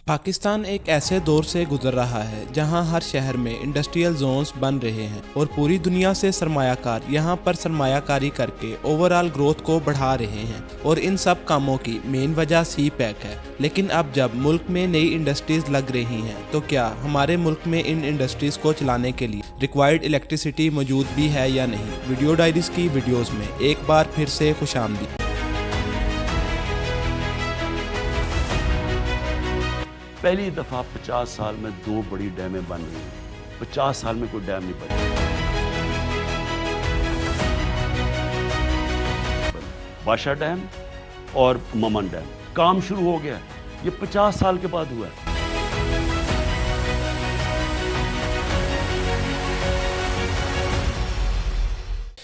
पाकिस्तान एक ऐसे दौर से गुजर रहा है जहां हर शहर में इंडस्ट्रियल जोन्स बन रहे हैं और पूरी दुनिया से सरमायाकार यहां पर सरमायाकारी करके ओवरऑल ग्रोथ को बढ़ा रहे हैं और इन सब कामों की मेन वजह सी पैक है। लेकिन अब जब मुल्क में नई इंडस्ट्रीज लग रही हैं तो क्या हमारे मुल्क में इन इंडस्ट्रीज को चलाने के लिए रिक्वायर्ड इलेक्ट्रिसिटी मौजूद भी है या नहीं। वीडियो डायरीज की वीडियोज़ में एक बार फिर से खुशामदीद। पहली दफ़ा 50 साल में 2 बड़ी डैमें बन रही हैं। 50 साल में कोई डैम नहीं बनी। बादशाह डैम और ममन डैम काम शुरू हो गया। ये 50 साल के बाद हुआ है।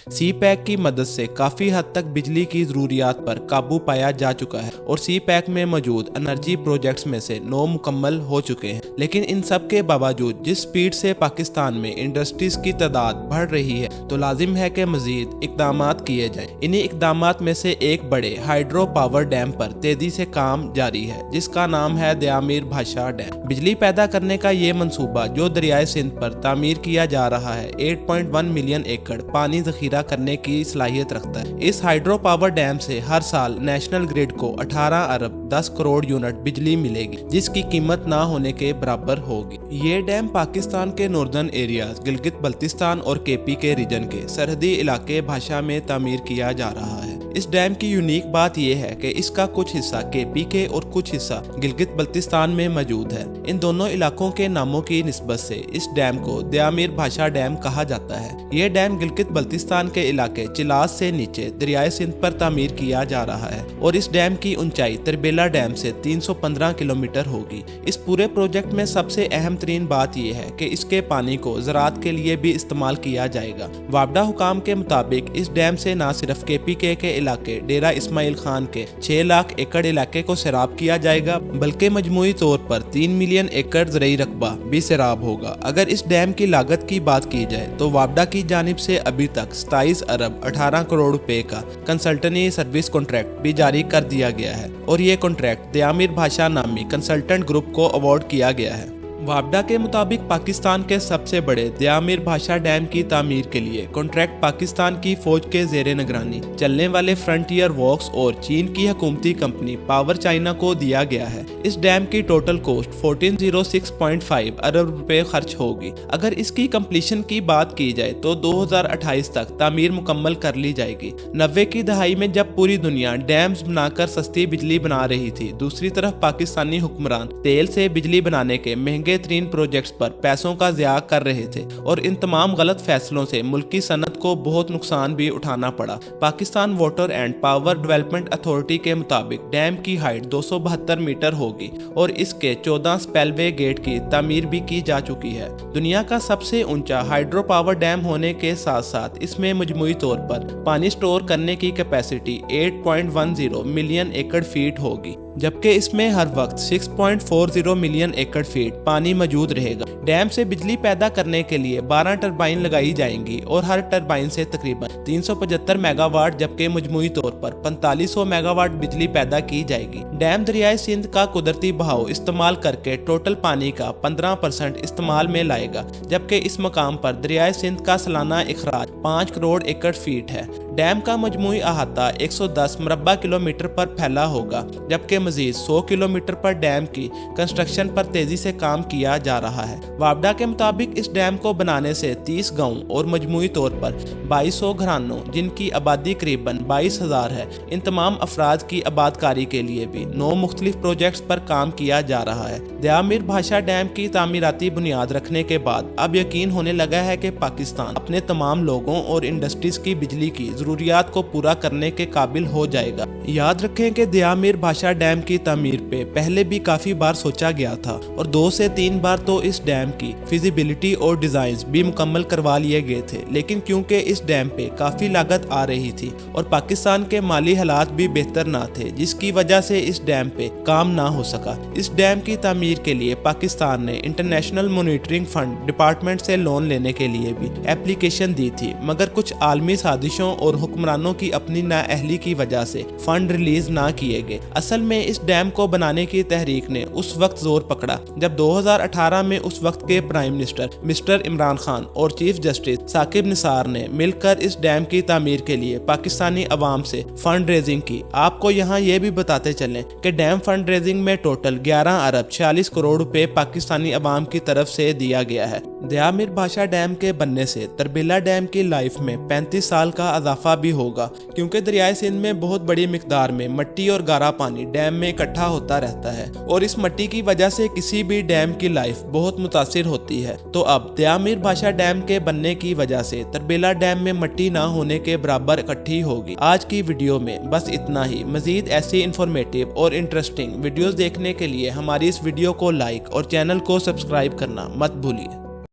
सी पैक की मदद से काफ़ी हद तक बिजली की ज़रूरियात पर काबू पाया जा चुका है और सी पैक में मौजूद एनर्जी प्रोजेक्ट्स में से 9 मुकम्मल हो चुके हैं। लेकिन इन सब के बावजूद जिस स्पीड से पाकिस्तान में इंडस्ट्रीज की तादाद बढ़ रही है तो लाजिम है कि मज़ीद इक़दामात किए जाएं। इन्हीं इक़दामात में से एक बड़े हाइड्रो पावर डैम पर तेज़ी से काम जारी है जिसका नाम है दयामीर भाषा डैम। बिजली पैदा करने का ये मनसूबा जो दरियाए सिंध पर तामीर किया जा रहा है 8.1 मिलियन एकड़ पानी ज़ख़ीरा करने की सलाहियत रखता है। इस हाइड्रो पावर डैम से हर साल नेशनल ग्रिड को 18 अरब 10 करोड़ यूनिट बिजली मिलेगी जिसकी कीमत ना होने के बराबर होगी। ये डैम पाकिस्तान के नॉर्दर्न एरियाज गिलगित बल्तिस्तान और केपी के रीजन के सरहदी इलाके भाषा में तामीर किया जा रहा है। इस डैम की यूनिक बात यह है कि इसका कुछ हिस्सा केपी के और कुछ हिस्सा गिलगित बल्तिस्तान में मौजूद है। इन दोनों इलाकों के नामों की निस्बत से इस डैम को दयामीर भाषा डैम कहा जाता है। यह डैम गिलगित बल्तिस्तान के इलाके चिलास से नीचे दरियाए सिंध पर तामीर किया जा रहा है और इस डैम की ऊंचाई तरबेला डैम से 315 किलोमीटर होगी। इस पूरे प्रोजेक्ट में सबसे अहम तरीन बात यह है कि इसके पानी को ज़राअत के लिए भी इस्तेमाल किया जाएगा। वापडा हुकाम के मुताबिक इस डैम से न सिर्फ केपी के इलाके डेरा इस्माइल खान के 6 लाख एकड़ इलाके को सैराब किया जाएगा बल्कि मजमूई तौर पर 3 मिलियन एकड़ ज़रई रकबा भी सैराब होगा। अगर इस डैम की लागत की बात की जाए तो वापडा की जानिब से अभी तक 27 अरब 18 करोड़ रुपए का कंसल्टेंसी सर्विस कॉन्ट्रैक्ट भी जारी कर दिया गया है और ये कॉन्ट्रैक्ट दयामीर भाषा नामी कंसल्टेंट ग्रुप को अवार्ड किया गया है। वापडा के मुताबिक पाकिस्तान के सबसे बड़े दयामीर भाषा डैम की तामीर के लिए कॉन्ट्रैक्ट पाकिस्तान की फौज के जेरे निगरानी चलने वाले फ्रंटियर वर्क्स और चीन की हुकूमती कंपनी पावर चाइना को दिया गया है। इस डैम की टोटल कॉस्ट 1406.5 अरब रुपए खर्च होगी। अगर इसकी कंप्लीशन की बात की जाए तो 2028 तक तामीर मुकम्मल कर ली जाएगी। 90 की दहाई में जब पूरी दुनिया डैम्स बनाकर सस्ती बिजली बना रही थी, दूसरी तरफ पाकिस्तानी हुक्मरान तेल से बिजली बनाने के महंगे तरीन प्रोजेक्ट्स पर पैसों का ज़िया कर रहे थे और इन तमाम गलत फैसलों से मुल्की सनत को बहुत नुकसान भी उठाना पड़ा। Pakistan water and power development authority के मुताबिक डैम की हाइट 272 मीटर होगी और इसके 14 स्पेलवे गेट की तामीर भी की जा चुकी है। दुनिया का सबसे ऊंचा हाइड्रो पावर डैम होने के साथ साथ इसमें मजमूई तौर पर पानी स्टोर करने की कैपेसिटी 8.10 मिलियन एकड़ फीट होगी जबकि इसमें हर वक्त 6.40 मिलियन एकड़ फीट पानी मौजूद रहेगा। डैम से बिजली पैदा करने के लिए 12 टरबाइन लगाई जाएंगी और हर टरबाइन से तकरीबन 375 मेगावाट जबकि मजमूई तौर पर 4500 मेगावाट बिजली पैदा की जाएगी। डैम दरियाए सिंध का कुदरती बहाव इस्तेमाल करके टोटल पानी का 15% इस्तेमाल में लाएगा जबकि इस मकाम पर दरियाए सिंध का सालाना इखराज 5 करोड़ एकड़ फीट है। डैम का मजमूई अहाता 110 मुरब्बा किलोमीटर पर फैला होगा जबकि मजीद 100 किलोमीटर पर डैम की कंस्ट्रक्शन पर तेजी से काम किया जा रहा है। वापडा के मुताबिक इस डैम को बनाने से 30 गांव और मजमूई तौर पर 2200 घरानों जिनकी आबादी करीबन 22,000 है, इन तमाम अफराद की आबादकारी के लिए भी 9 मुख्तलिफ प्रोजेक्ट्स पर काम किया जा रहा है। दयामीर भाषा डैम की तामीराती बुनियाद रखने के बाद अब यकीन होने लगा है कि पाकिस्तान अपने तमाम लोगों और इंडस्ट्रीज की बिजली की ज़रूरियात को पूरा करने के काबिल हो जाएगा। याद रखें कि दयामीर भाषा डैम की तामीर पे पहले भी काफ़ी बार सोचा गया था और 2 से 3 बार तो इस डैम की फिजिबिलिटी और डिज़ाइंस भी मुकम्मल करवा लिए गए थे, लेकिन क्योंकि इस डैम पे काफ़ी लागत आ रही थी और पाकिस्तान के माली हालात भी बेहतर ना थे जिसकी वजह से इस डैम पे काम ना हो सका। इस डैम की तामीर के लिए पाकिस्तान ने इंटरनेशनल मॉनिटरिंग फंड डिपार्टमेंट से लोन लेने के लिए भी एप्लीकेशन दी थी मगर कुछ आलमी साजिशों और हुक्मरानों की अपनी नाअहली की वजह से फंड रिलीज ना किए गए। असल में इस डैम को बनाने की तहरीक ने उस वक्त जोर पकड़ा जब 2018 में उस वक्त के prime minister mister Imran Khan और चीफ जस्टिस साकिब निसार ने मिलकर इस डैम की तामीर के लिए पाकिस्तानी अवाम से फंड रेजिंग की। आपको यहाँ ये भी बताते चलें कि डैम फंड रेजिंग में टोटल 11 अरब 46 करोड़ रुपए पाकिस्तानी अवाम की तरफ से दिया गया है। दया मीर भाषा डैम के बनने से तरबिला डैम की लाइफ में 35 साल का इजाफा भी होगा, क्योंकि दरियाए सिंध में बहुत बड़ी मिकदार में मिट्टी और गारा पानी डैम में इकट्ठा होता रहता है और इस मिट्टी की वजह से किसी भी डैम की लाइफ बहुत मुतासिर होती है। तो अब दया मीर भाषा डैम के बनने की वजह से तरबिला डैम में मिट्टी ना होने के बराबर इकट्ठी होगी। आज की वीडियो में बस इतना ही। मजीद ऐसी इंफॉर्मेटिव और इंटरेस्टिंग वीडियोस देखने के लिए हमारी इस वीडियो को लाइक और चैनल को सब्सक्राइब करना मत भूलिए।